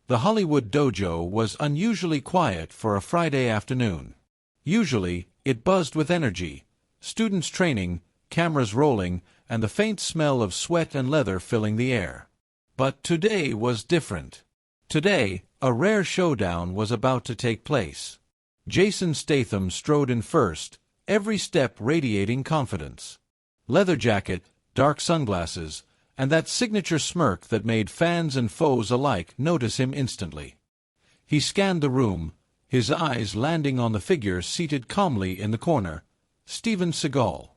The Hollywood dojo was unusually quiet for a Friday afternoon. Usually, it buzzed with energy, students training, cameras rolling, and the faint smell of sweat and leather filling the air. But today was different. Today, a rare showdown was about to take place. Jason Statham strode in first, every step radiating confidence. Leather jacket, dark sunglasses, and that signature smirk that made fans and foes alike notice him instantly. He scanned the room, his eyes landing on the figure seated calmly in the corner, Steven Seagal.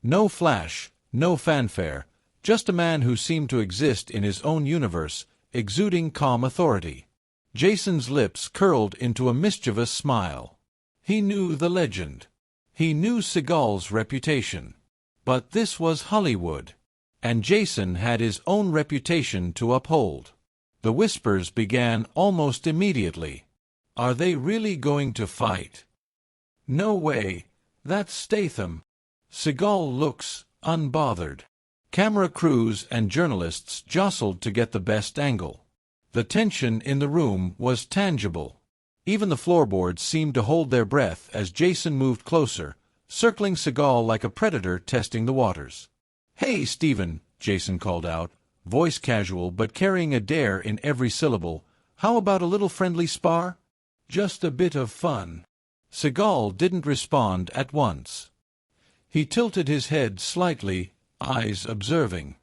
No flash, no fanfare, just a man who seemed to exist in his own universe, exuding calm authority. Jason's lips curled into a mischievous smile. He knew the legend. He knew Seagal's reputation. But this was Hollywood, and Jason had his own reputation to uphold. The whispers began almost immediately. Are they really going to fight? No way. That's Statham. Seagal looks unbothered. Camera crews and journalists jostled to get the best angle. The tension in the room was tangible. Even the floorboards seemed to hold their breath as Jason moved closer, circling Seagal like a predator testing the waters. "Hey, Steven," Jason called out, voice casual but carrying a dare in every syllable. "How about a little friendly spar? Just a bit of fun." Seagal didn't respond at once. He tilted his head slightly, eyes observing.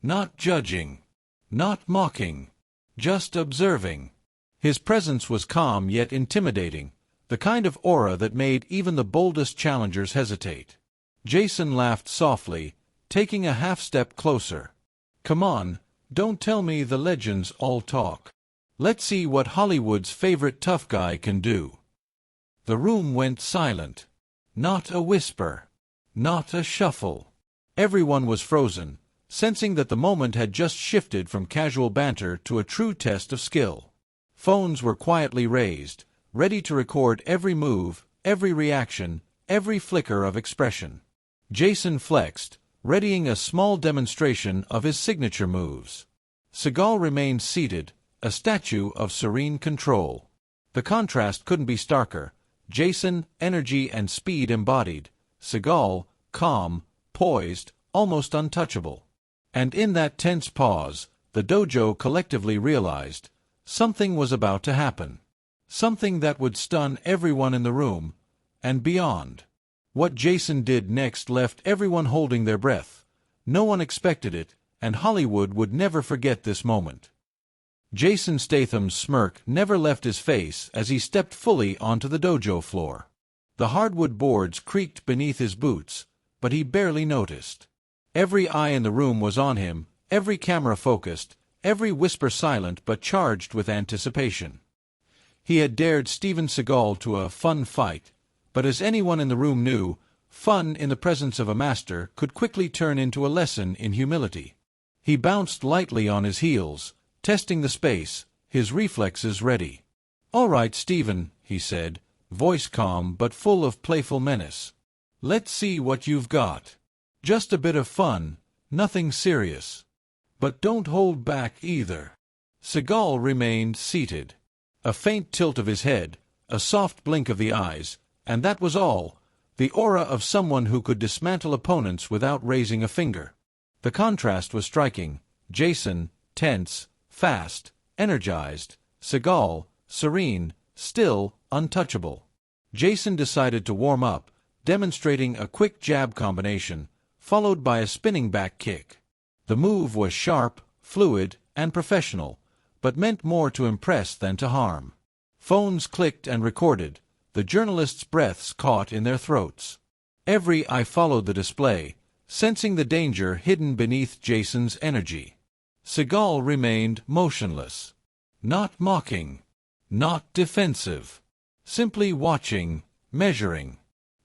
Not judging. Not mocking. Just observing. His presence was calm yet intimidating, the kind of aura that made even the boldest challengers hesitate. Jason laughed softly, taking a half-step closer. "Come on, don't tell me the legends all talk. Let's see what Hollywood's favorite tough guy can do." The room went silent. Not a whisper. Not a shuffle. Everyone was frozen, sensing that the moment had just shifted from casual banter to a true test of skill. Phones were quietly raised, ready to record every move, every reaction, every flicker of expression. Jason flexed, readying a small demonstration of his signature moves. Seagal remained seated, a statue of serene control. The contrast couldn't be starker. Jason, energy and speed embodied. Seagal, calm, poised, almost untouchable. And in that tense pause, the dojo collectively realized something was about to happen. Something that would stun everyone in the room, and beyond. What Jason did next left everyone holding their breath. No one expected it, and Hollywood would never forget this moment. Jason Statham's smirk never left his face as he stepped fully onto the dojo floor. The hardwood boards creaked beneath his boots, but he barely noticed. Every eye in the room was on him, every camera focused, every whisper silent but charged with anticipation. He had dared Steven Seagal to a fun fight, but as anyone in the room knew, fun in the presence of a master could quickly turn into a lesson in humility. He bounced lightly on his heels, testing the space, his reflexes ready. "All right, Steven," he said, voice calm but full of playful menace. "Let's see what you've got. Just a bit of fun, nothing serious. But don't hold back either." Seagal remained seated. A faint tilt of his head, a soft blink of the eyes, and that was all, the aura of someone who could dismantle opponents without raising a finger. The contrast was striking. Jason, tense, fast, energized. Seagal, serene, still, untouchable. Jason decided to warm up, demonstrating a quick jab combination, followed by a spinning back kick. The move was sharp, fluid, and professional, but meant more to impress than to harm. Phones clicked and recorded, the journalists' breaths caught in their throats. Every eye followed the display, sensing the danger hidden beneath Jason's energy. Seagal remained motionless. Not mocking. Not defensive. Simply watching, measuring.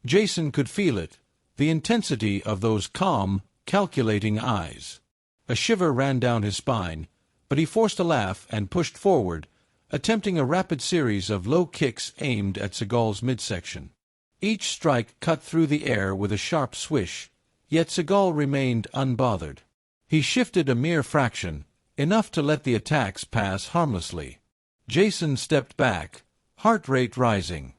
Jason could feel it, the intensity of those calm, calculating eyes. A shiver ran down his spine, but he forced a laugh and pushed forward, attempting a rapid series of low kicks aimed at Seagal's midsection. Each strike cut through the air with a sharp swish, yet Seagal remained unbothered. He shifted a mere fraction, enough to let the attacks pass harmlessly. Jason stepped back, heart rate rising.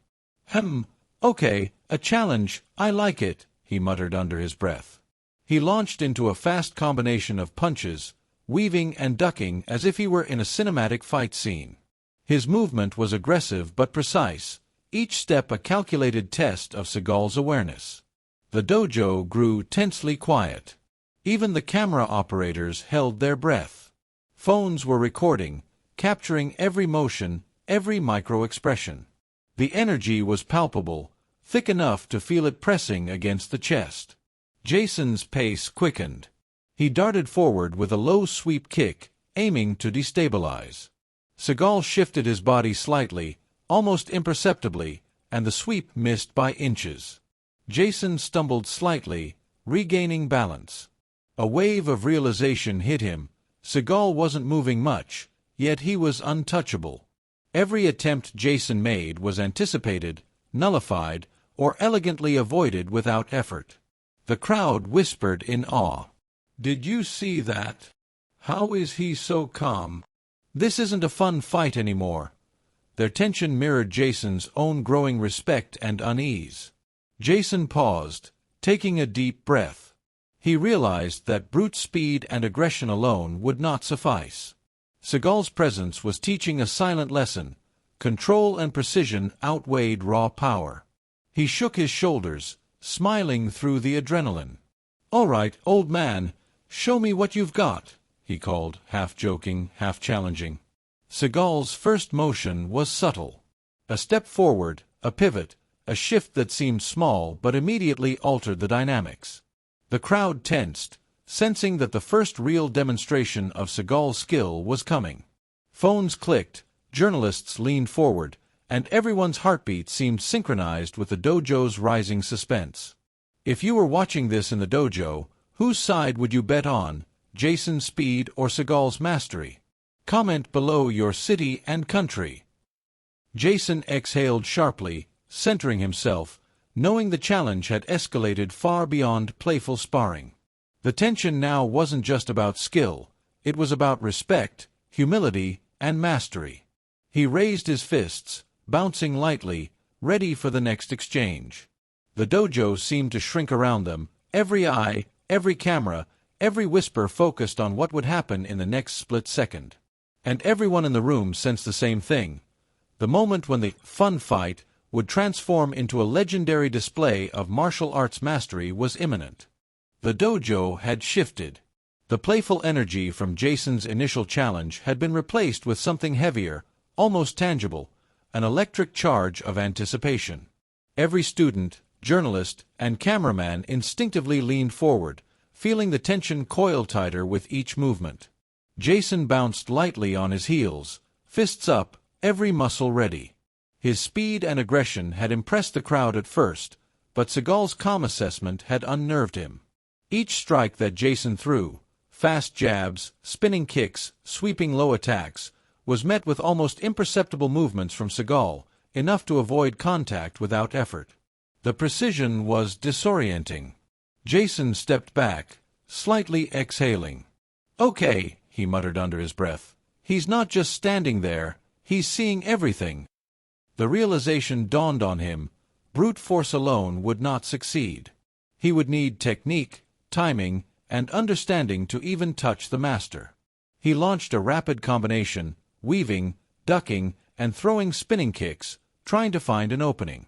Okay, a challenge, I like it, he muttered under his breath. He launched into a fast combination of punches, weaving and ducking as if he were in a cinematic fight scene. His movement was aggressive but precise, each step a calculated test of Seagal's awareness. The dojo grew tensely quiet. Even the camera operators held their breath. Phones were recording, capturing every motion, every micro-expression. The energy was palpable, thick enough to feel it pressing against the chest. Jason's pace quickened. He darted forward with a low sweep kick, aiming to destabilize. Seagal shifted his body slightly, almost imperceptibly, and the sweep missed by inches. Jason stumbled slightly, regaining balance. A wave of realization hit him. Seagal wasn't moving much, yet he was untouchable. Every attempt Jason made was anticipated, nullified, or elegantly avoided without effort. The crowd whispered in awe. "Did you see that? How is he so calm? This isn't a fun fight anymore." Their tension mirrored Jason's own growing respect and unease. Jason paused, taking a deep breath. He realized that brute speed and aggression alone would not suffice. Seagal's presence was teaching a silent lesson. Control and precision outweighed raw power. He shook his shoulders, smiling through the adrenaline. "All right, old man, show me what you've got," he called, half joking, half challenging. Seagal's first motion was subtle. A step forward, a pivot, a shift that seemed small but immediately altered the dynamics. The crowd tensed, sensing that the first real demonstration of Seagal's skill was coming. Phones clicked, journalists leaned forward, and everyone's heartbeat seemed synchronized with the dojo's rising suspense. If you were watching this in the dojo, whose side would you bet on, Jason's speed or Seagal's mastery? Comment below your city and country. Jason exhaled sharply, centering himself, knowing the challenge had escalated far beyond playful sparring. The tension now wasn't just about skill, it was about respect, humility, and mastery. He raised his fists, bouncing lightly, ready for the next exchange. The dojo seemed to shrink around them, every eye, every camera, every whisper focused on what would happen in the next split second. And everyone in the room sensed the same thing. The moment when the fun fight would transform into a legendary display of martial arts mastery was imminent. The dojo had shifted. The playful energy from Jason's initial challenge had been replaced with something heavier, almost tangible, an electric charge of anticipation. Every student, journalist, and cameraman instinctively leaned forward, feeling the tension coil tighter with each movement. Jason bounced lightly on his heels, fists up, every muscle ready. His speed and aggression had impressed the crowd at first, but Seagal's calm assessment had unnerved him. Each strike that Jason threw, fast jabs, spinning kicks, sweeping low attacks, was met with almost imperceptible movements from Seagal, enough to avoid contact without effort. The precision was disorienting. Jason stepped back, slightly exhaling. "Okay," he muttered under his breath. "He's not just standing there, he's seeing everything." The realization dawned on him, brute force alone would not succeed. He would need technique, timing, and understanding to even touch the master. He launched a rapid combination, weaving, ducking, and throwing spinning kicks, trying to find an opening.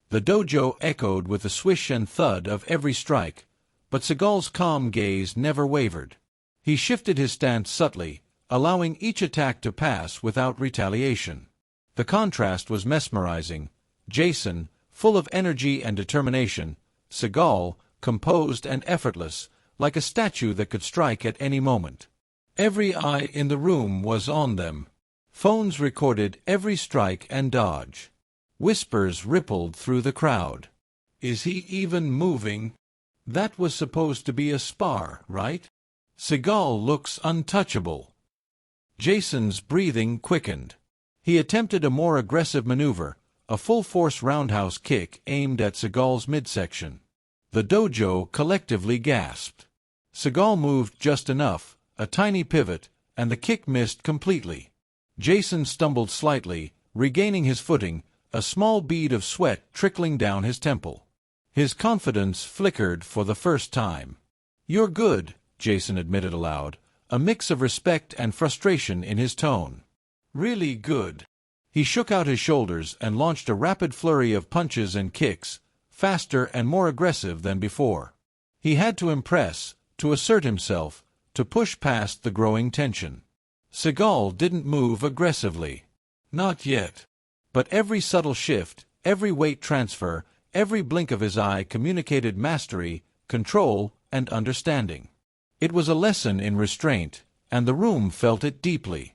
The dojo echoed with the swish and thud of every strike, but Seagal's calm gaze never wavered. He shifted his stance subtly, allowing each attack to pass without retaliation. The contrast was mesmerizing. Jason, full of energy and determination, Seagal, composed and effortless, like a statue that could strike at any moment. Every eye in the room was on them. Phones recorded every strike and dodge. Whispers rippled through the crowd. "Is he even moving? That was supposed to be a spar, right? Seagal looks untouchable." Jason's breathing quickened. He attempted a more aggressive maneuver, a full-force roundhouse kick aimed at Seagal's midsection. The dojo collectively gasped. Seagal moved just enough, a tiny pivot, and the kick missed completely. Jason stumbled slightly, regaining his footing, a small bead of sweat trickling down his temple. His confidence flickered for the first time. "You're good," Jason admitted aloud, a mix of respect and frustration in his tone. "Really good." He shook out his shoulders and launched a rapid flurry of punches and kicks, faster and more aggressive than before. He had to impress, to assert himself, to push past the growing tension. Seagal didn't move aggressively. Not yet. But every subtle shift, every weight transfer, every blink of his eye communicated mastery, control, and understanding. It was a lesson in restraint, and the room felt it deeply.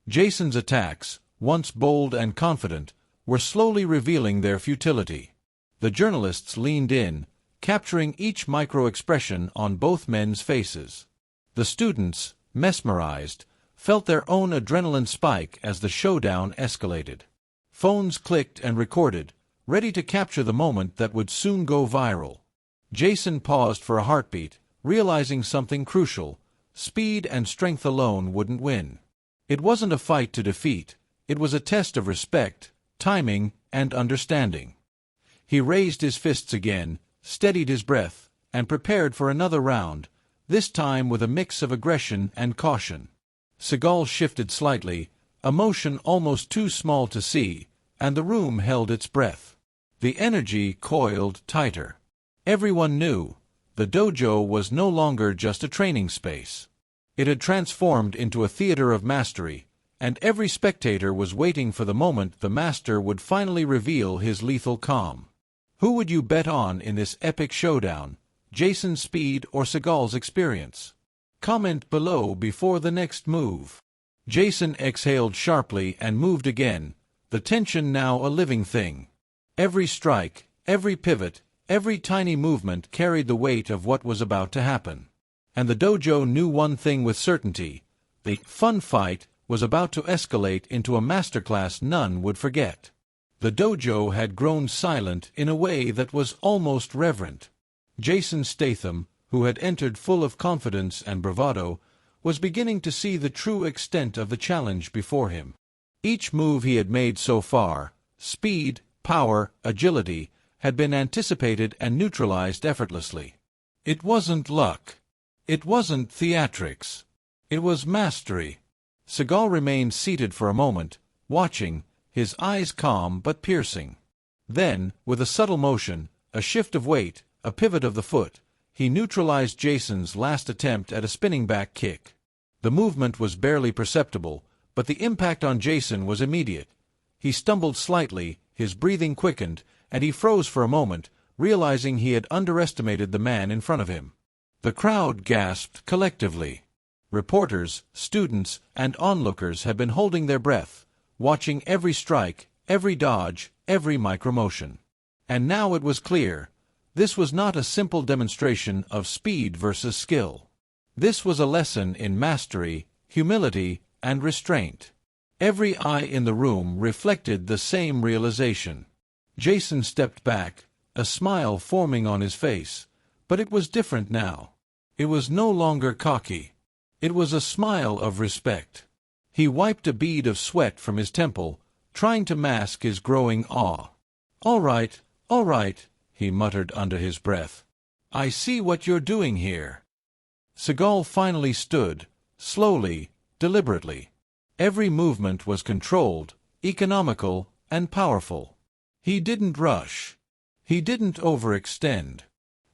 Jason's attacks, once bold and confident, were slowly revealing their futility. The journalists leaned in, capturing each micro-expression on both men's faces. The students, mesmerized, felt their own adrenaline spike as the showdown escalated. Phones clicked and recorded, ready to capture the moment that would soon go viral. Jason paused for a heartbeat, realizing something crucial: speed and strength alone wouldn't win. It wasn't a fight to defeat, it was a test of respect, timing, and understanding. He raised his fists again, steadied his breath, and prepared for another round, this time with a mix of aggression and caution. Seagal shifted slightly, a motion almost too small to see, and the room held its breath. The energy coiled tighter. Everyone knew the dojo was no longer just a training space. It had transformed into a theater of mastery, and every spectator was waiting for the moment the master would finally reveal his lethal calm. Who would you bet on in this epic showdown, Jason's speed or Seagal's experience? Comment below before the next move. Jason exhaled sharply and moved again, the tension now a living thing. Every strike, every pivot, every tiny movement carried the weight of what was about to happen. And the dojo knew one thing with certainty: the fun fight was about to escalate into a masterclass none would forget. The dojo had grown silent in a way that was almost reverent. Jason Statham, who had entered full of confidence and bravado, was beginning to see the true extent of the challenge before him. Each move he had made so far, speed, power, agility, had been anticipated and neutralized effortlessly. It wasn't luck. It wasn't theatrics. It was mastery. Seagal remained seated for a moment, watching, his eyes calm but piercing. Then, with a subtle motion, a shift of weight, a pivot of the foot, he neutralized Jason's last attempt at a spinning back kick. The movement was barely perceptible, but the impact on Jason was immediate. He stumbled slightly, his breathing quickened, and he froze for a moment, realizing he had underestimated the man in front of him. The crowd gasped collectively. Reporters, students, and onlookers had been holding their breath, watching every strike, every dodge, every micromotion. And now it was clear: this was not a simple demonstration of speed versus skill. This was a lesson in mastery, humility, and restraint. Every eye in the room reflected the same realization. Jason stepped back, a smile forming on his face, but it was different now. It was no longer cocky. It was a smile of respect. He wiped a bead of sweat from his temple, trying to mask his growing awe. All right, he muttered under his breath. "I see what you're doing here." Seagal finally stood, slowly, deliberately. Every movement was controlled, economical, and powerful. He didn't rush. He didn't overextend.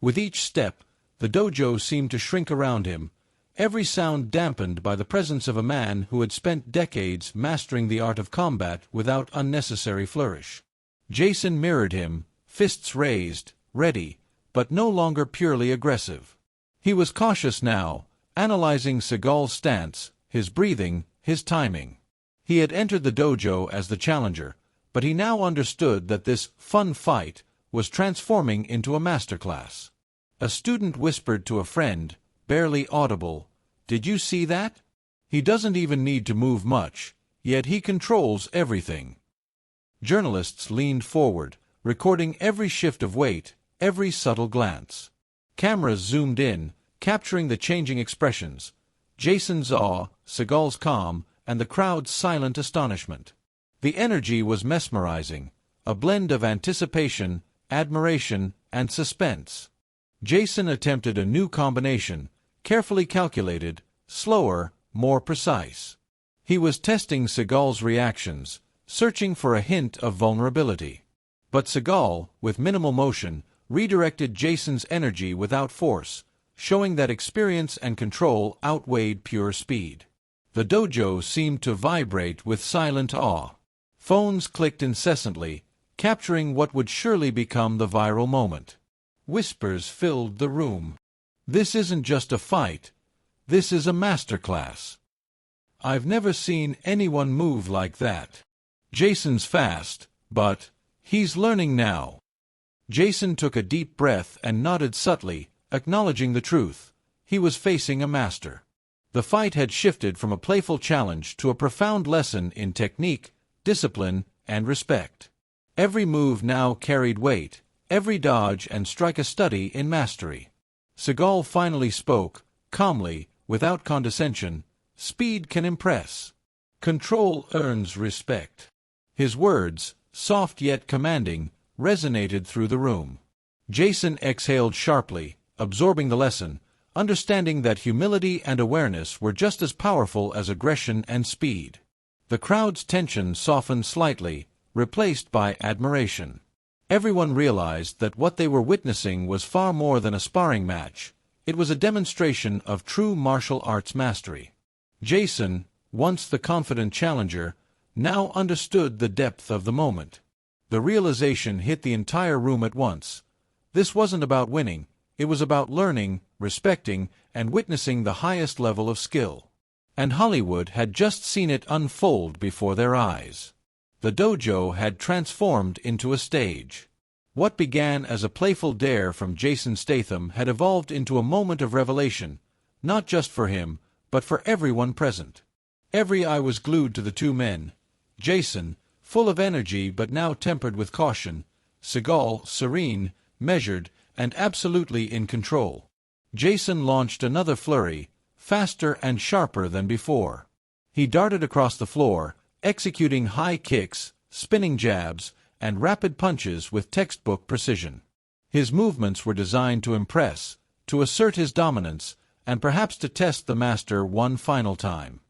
With each step, the dojo seemed to shrink around him, every sound dampened by the presence of a man who had spent decades mastering the art of combat without unnecessary flourish. Jason mirrored him, fists raised, ready, but no longer purely aggressive. He was cautious now, analyzing Seagal's stance, his breathing, his timing. He had entered the dojo as the challenger, but he now understood that this fun fight was transforming into a masterclass. A student whispered to a friend, barely audible, "Did you see that? He doesn't even need to move much, yet he controls everything." Journalists leaned forward, recording every shift of weight, every subtle glance. Cameras zoomed in, capturing the changing expressions: Jason's awe, Seagal's calm, and the crowd's silent astonishment. The energy was mesmerizing, a blend of anticipation, admiration, and suspense. Jason attempted a new combination, carefully calculated, slower, more precise. He was testing Seagal's reactions, searching for a hint of vulnerability. But Seagal, with minimal motion, redirected Jason's energy without force, showing that experience and control outweighed pure speed. The dojo seemed to vibrate with silent awe. Phones clicked incessantly, capturing what would surely become the viral moment. Whispers filled the room. "This isn't just a fight. This is a masterclass. I've never seen anyone move like that. Jason's fast, but he's learning now." Jason took a deep breath and nodded subtly, acknowledging the truth. He was facing a master. The fight had shifted from a playful challenge to a profound lesson in technique, discipline, and respect. Every move now carried weight, every dodge and strike a study in mastery. Seagal finally spoke, calmly, without condescension. "Speed can impress. Control earns respect." His words, soft yet commanding, resonated through the room. Jason exhaled sharply, absorbing the lesson, understanding that humility and awareness were just as powerful as aggression and speed. The crowd's tension softened slightly, replaced by admiration. Everyone realized that what they were witnessing was far more than a sparring match. It was a demonstration of true martial arts mastery. Jason, once the confident challenger, now understood the depth of the moment. The realization hit the entire room at once. This wasn't about winning, it was about learning, respecting, and witnessing the highest level of skill. And Hollywood had just seen it unfold before their eyes. The dojo had transformed into a stage. What began as a playful dare from Jason Statham had evolved into a moment of revelation, not just for him, but for everyone present. Every eye was glued to the two men. Jason, full of energy but now tempered with caution. Seagal, serene, measured, and absolutely in control. Jason launched another flurry, faster and sharper than before. He darted across the floor, executing high kicks, spinning jabs, and rapid punches with textbook precision. His movements were designed to impress, to assert his dominance, and perhaps to test the master one final time.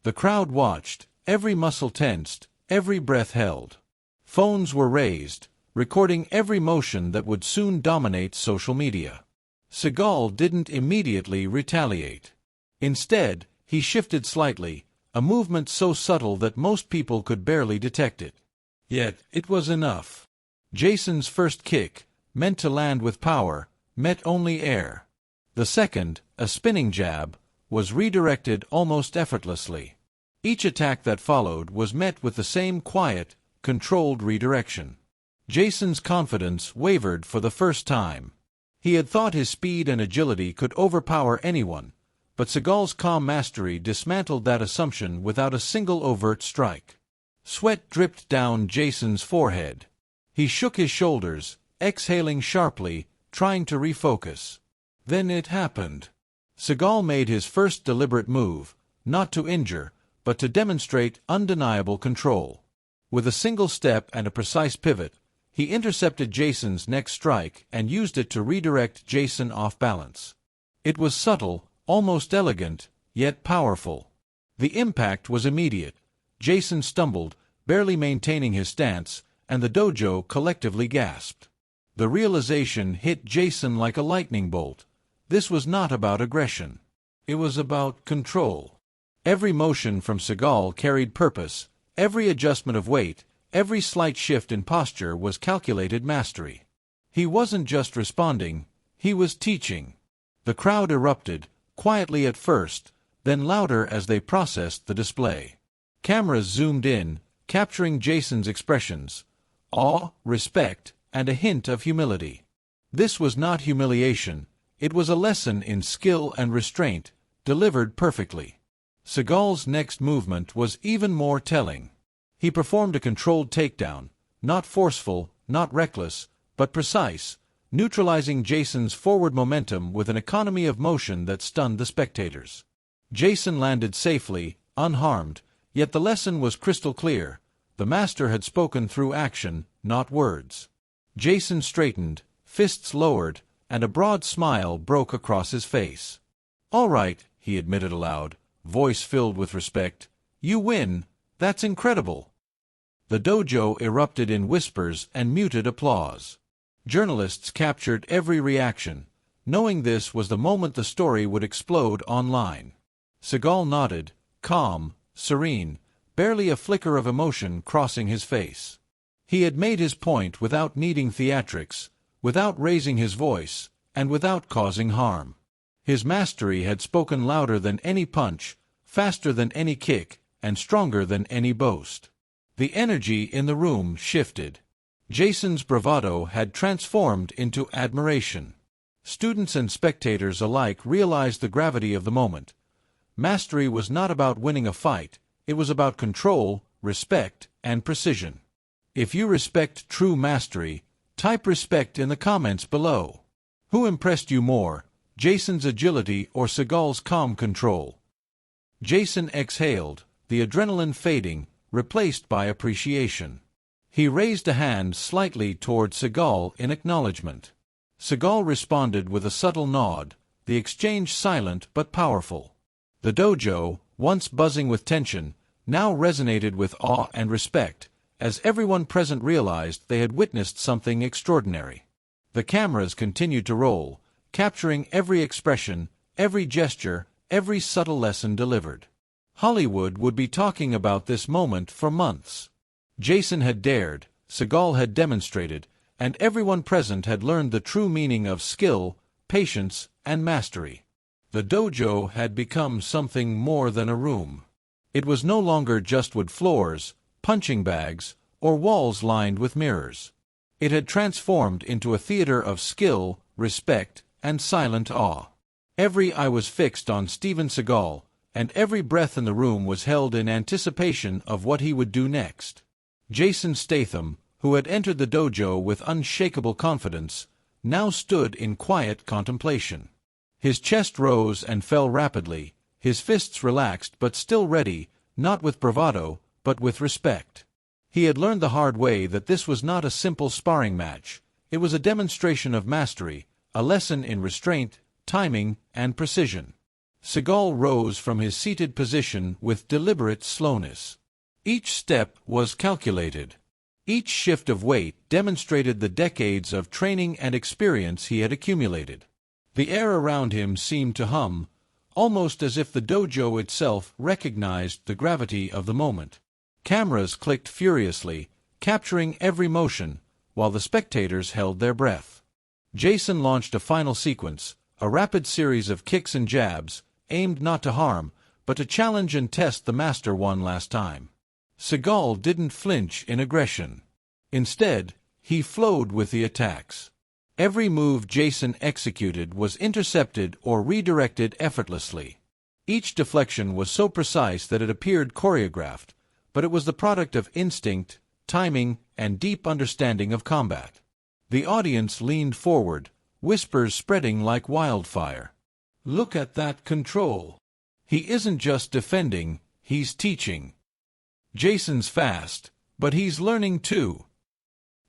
The crowd watched, every muscle tensed, every breath held. Phones were raised, recording every motion that would soon dominate social media. Seagal didn't immediately retaliate. Instead, he shifted slightly, a movement so subtle that most people could barely detect it. Yet, it was enough. Jason's first kick, meant to land with power, met only air. The second, a spinning jab, was redirected almost effortlessly. Each attack that followed was met with the same quiet, controlled redirection. Jason's confidence wavered for the first time. He had thought his speed and agility could overpower anyone, but Seagal's calm mastery dismantled that assumption without a single overt strike. Sweat dripped down Jason's forehead. He shook his shoulders, exhaling sharply, trying to refocus. Then it happened. Seagal made his first deliberate move, not to injure, but to demonstrate undeniable control. With a single step and a precise pivot, he intercepted Jason's next strike and used it to redirect Jason off balance. It was subtle, almost elegant, yet powerful. The impact was immediate. Jason stumbled, barely maintaining his stance, and the dojo collectively gasped. The realization hit Jason like a lightning bolt. This was not about aggression. It was about control. Every motion from Seagal carried purpose. Every adjustment of weight, every slight shift in posture was calculated mastery. He wasn't just responding, he was teaching. The crowd erupted, quietly at first, then louder as they processed the display. Cameras zoomed in, capturing Jason's expressions: awe, respect, and a hint of humility. This was not humiliation, it was a lesson in skill and restraint, delivered perfectly. Seagal's next movement was even more telling. He performed a controlled takedown, not forceful, not reckless, but precise, neutralizing Jason's forward momentum with an economy of motion that stunned the spectators. Jason landed safely, unharmed, Yet the lesson was crystal clear. The master had spoken through action, not words. Jason straightened, fists lowered, and a broad smile broke across his face. "All right," he admitted aloud, voice filled with respect. "You win. That's incredible." The dojo erupted in whispers and muted applause. Journalists captured every reaction, knowing this was the moment the story would explode online. Seagal nodded, calm, serene, barely a flicker of emotion crossing his face. He had made his point without needing theatrics, without raising his voice, and without causing harm. His mastery had spoken louder than any punch, faster than any kick, and stronger than any boast. The energy in the room shifted. Jason's bravado had transformed into admiration. Students and spectators alike realized the gravity of the moment. Mastery was not about winning a fight, it was about control, respect, and precision. If you respect true mastery, type respect in the comments below. Who impressed you more, Jason's agility or Seagal's calm control? Jason exhaled, the adrenaline fading, replaced by appreciation. He raised a hand slightly toward Seagal in acknowledgement. Seagal responded with a subtle nod, the exchange silent but powerful. The dojo, once buzzing with tension, now resonated with awe and respect, as everyone present realized they had witnessed something extraordinary. The cameras continued to roll, capturing every expression, every gesture, every subtle lesson delivered. Hollywood would be talking about this moment for months. Jason had dared, Seagal had demonstrated, and everyone present had learned the true meaning of skill, patience, and mastery. The dojo had become something more than a room. It was no longer just wood floors, punching bags, or walls lined with mirrors. It had transformed into a theater of skill, respect, and silent awe. Every eye was fixed on Steven Seagal, and every breath in the room was held in anticipation of what he would do next. Jason Statham, who had entered the dojo with unshakable confidence, now stood in quiet contemplation. His chest rose and fell rapidly, his fists relaxed but still ready, not with bravado, but with respect. He had learned the hard way that this was not a simple sparring match. It was a demonstration of mastery, a lesson in restraint, timing, and precision. Seagal rose from his seated position with deliberate slowness. Each step was calculated. Each shift of weight demonstrated the decades of training and experience he had accumulated. The air around him seemed to hum, almost as if the dojo itself recognized the gravity of the moment. Cameras clicked furiously, capturing every motion, while the spectators held their breath. Jason launched a final sequence, a rapid series of kicks and jabs, aimed not to harm, but to challenge and test the master one last time. Seagal didn't flinch in aggression. Instead, he flowed with the attacks. Every move Jason executed was intercepted or redirected effortlessly. Each deflection was so precise that it appeared choreographed, but it was the product of instinct, timing, and deep understanding of combat. The audience leaned forward, whispers spreading like wildfire. "Look at that control. He isn't just defending, he's teaching. Jason's fast, but he's learning too."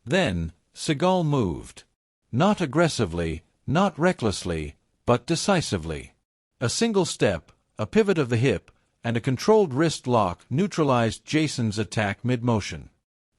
Then, Seagal moved. Not aggressively, not recklessly, but decisively. A single step, a pivot of the hip, and a controlled wrist lock neutralized Jason's attack mid-motion.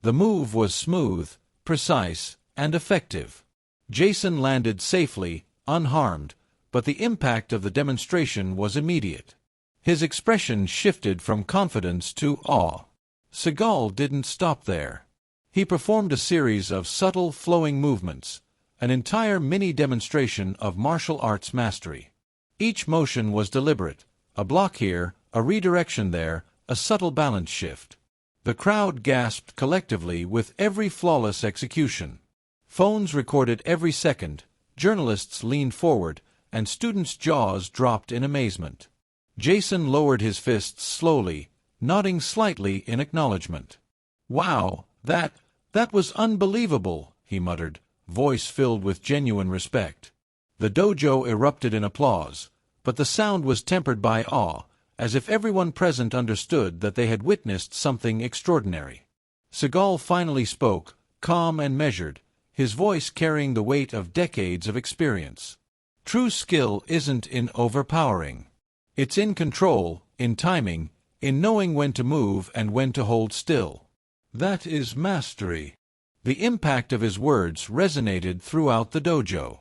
The move was smooth, precise, and effective. Jason landed safely, unharmed, but the impact of the demonstration was immediate. His expression shifted from confidence to awe. Seagal didn't stop there. He performed a series of subtle, flowing movements, an entire mini-demonstration of martial arts mastery. Each motion was deliberate, a block here, a redirection there, a subtle balance shift. The crowd gasped collectively with every flawless execution. Phones recorded every second, journalists leaned forward, and students' jaws dropped in amazement. Jason lowered his fists slowly, nodding slightly in acknowledgement. "Wow, that was unbelievable," he muttered, voice filled with genuine respect. The dojo erupted in applause, but the sound was tempered by awe, as if everyone present understood that they had witnessed something extraordinary. Seagal finally spoke, calm and measured, his voice carrying the weight of decades of experience. True skill isn't in overpowering. It's in control, in timing, in knowing when to move and when to hold still. That is mastery. The impact of his words resonated throughout the dojo.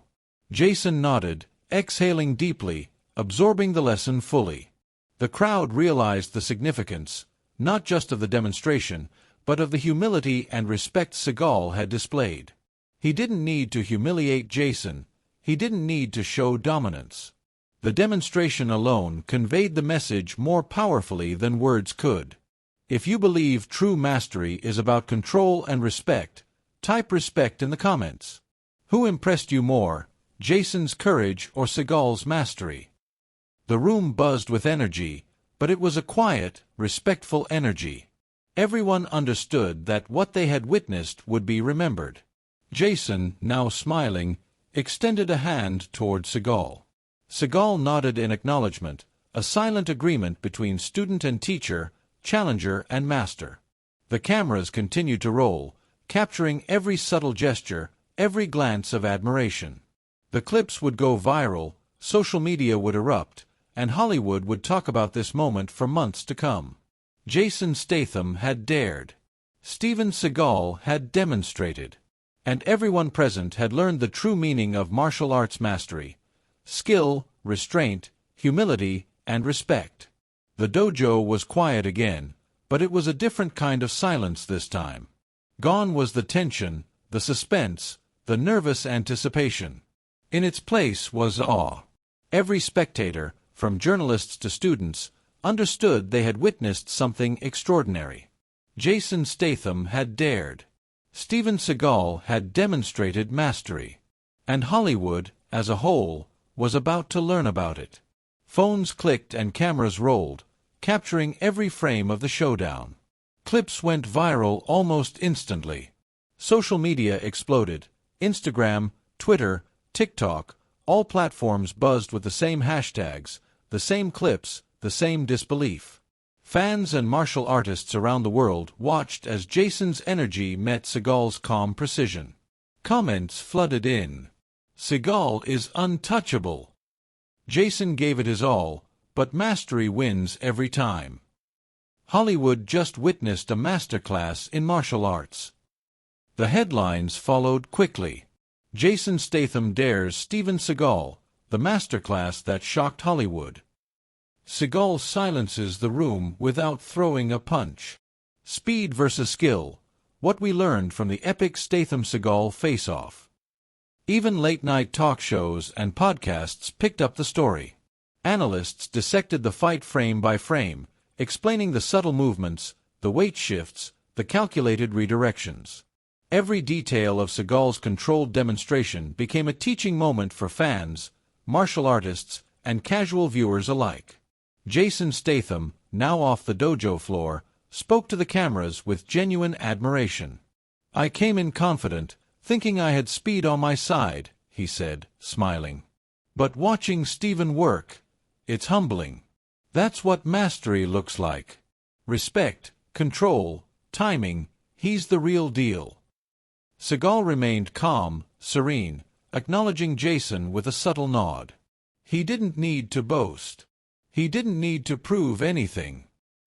Jason nodded, exhaling deeply, absorbing the lesson fully. The crowd realized the significance, not just of the demonstration, but of the humility and respect Seagal had displayed. He didn't need to humiliate Jason. He didn't need to show dominance. The demonstration alone conveyed the message more powerfully than words could. If you believe true mastery is about control and respect, type respect in the comments. Who impressed you more, Jason's courage or Seagal's mastery? The room buzzed with energy, but it was a quiet, respectful energy. Everyone understood that what they had witnessed would be remembered. Jason, now smiling, extended a hand toward Seagal. Seagal nodded in acknowledgement, a silent agreement between student and teacher, challenger and master. The cameras continued to roll, capturing every subtle gesture, every glance of admiration. The clips would go viral, social media would erupt, and Hollywood would talk about this moment for months to come. Jason Statham had dared. Steven Seagal had demonstrated. And everyone present had learned the true meaning of martial arts mastery: skill, restraint, humility, and respect. The dojo was quiet again, but it was a different kind of silence this time. Gone was the tension, the suspense, the nervous anticipation. In its place was awe. Every spectator, from journalists to students, understood they had witnessed something extraordinary. Jason Statham had dared. Steven Seagal had demonstrated mastery. And Hollywood, as a whole, was about to learn about it. Phones clicked and cameras rolled, capturing every frame of the showdown. Clips went viral almost instantly. Social media exploded. Instagram, Twitter, TikTok, all platforms buzzed with the same hashtags, the same clips, the same disbelief. Fans and martial artists around the world watched as Jason's energy met Seagal's calm precision. Comments flooded in. Seagal is untouchable. Jason gave it his all, but mastery wins every time. Hollywood just witnessed a masterclass in martial arts. The headlines followed quickly. Jason Statham dares Steven Seagal, the masterclass that shocked Hollywood. Seagal silences the room without throwing a punch. Speed versus skill, what we learned from the epic Statham-Seagal face-off. Even late-night talk shows and podcasts picked up the story. Analysts dissected the fight frame by frame, explaining the subtle movements, the weight shifts, the calculated redirections. Every detail of Seagal's controlled demonstration became a teaching moment for fans, martial artists, and casual viewers alike. Jason Statham, now off the dojo floor, spoke to the cameras with genuine admiration. "I came in confident, thinking I had speed on my side," he said, smiling. "But watching Steven work, it's humbling. That's what mastery looks like. Respect, control, timing, he's the real deal." Seagal remained calm, serene, acknowledging Jason with a subtle nod. He didn't need to boast. He didn't need to prove anything.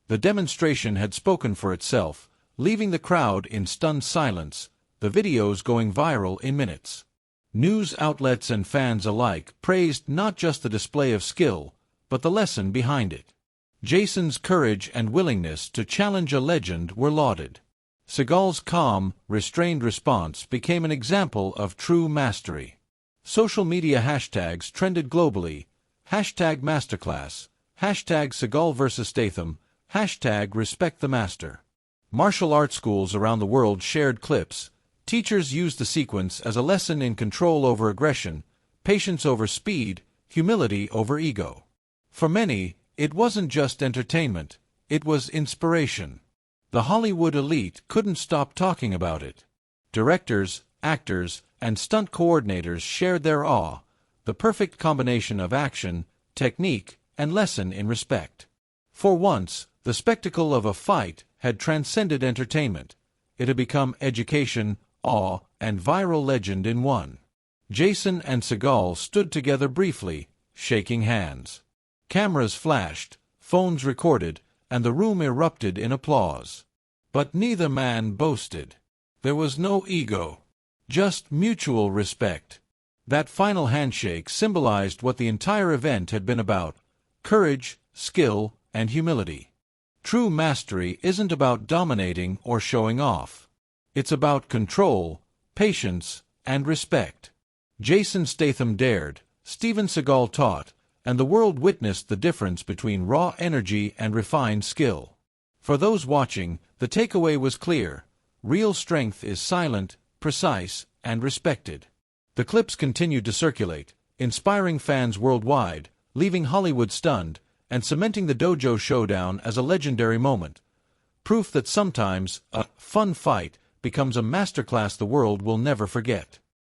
The demonstration had spoken for itself, leaving the crowd in stunned silence, the videos going viral in minutes. News outlets and fans alike praised not just the display of skill, but the lesson behind it. Jason's courage and willingness to challenge a legend were lauded. Seagal's calm, restrained response became an example of true mastery. Social media hashtags trended globally: hashtag masterclass, hashtag Seagal vs. Statham, hashtag respect the master. Martial arts schools around the world shared clips. Teachers used the sequence as a lesson in control over aggression, patience over speed, humility over ego. For many, it wasn't just entertainment, it was inspiration. The Hollywood elite couldn't stop talking about it. Directors, actors, and stunt coordinators shared their awe, the perfect combination of action, technique, and lesson in respect. For once, the spectacle of a fight had transcended entertainment. It had become education, awe, and viral legend in one. Jason and Seagal stood together briefly, shaking hands. Cameras flashed, phones recorded, and the room erupted in applause. But neither man boasted. There was no ego, just mutual respect. That final handshake symbolized what the entire event had been about: courage, skill, and humility. True mastery isn't about dominating or showing off. It's about control, patience, and respect. Jason Statham dared, Steven Seagal taught, and the world witnessed the difference between raw energy and refined skill. For those watching, the takeaway was clear: real strength is silent, precise, and respected. The clips continued to circulate, inspiring fans worldwide, leaving Hollywood stunned, and cementing the dojo showdown as a legendary moment. Proof that sometimes a fun fight becomes a masterclass the world will never forget.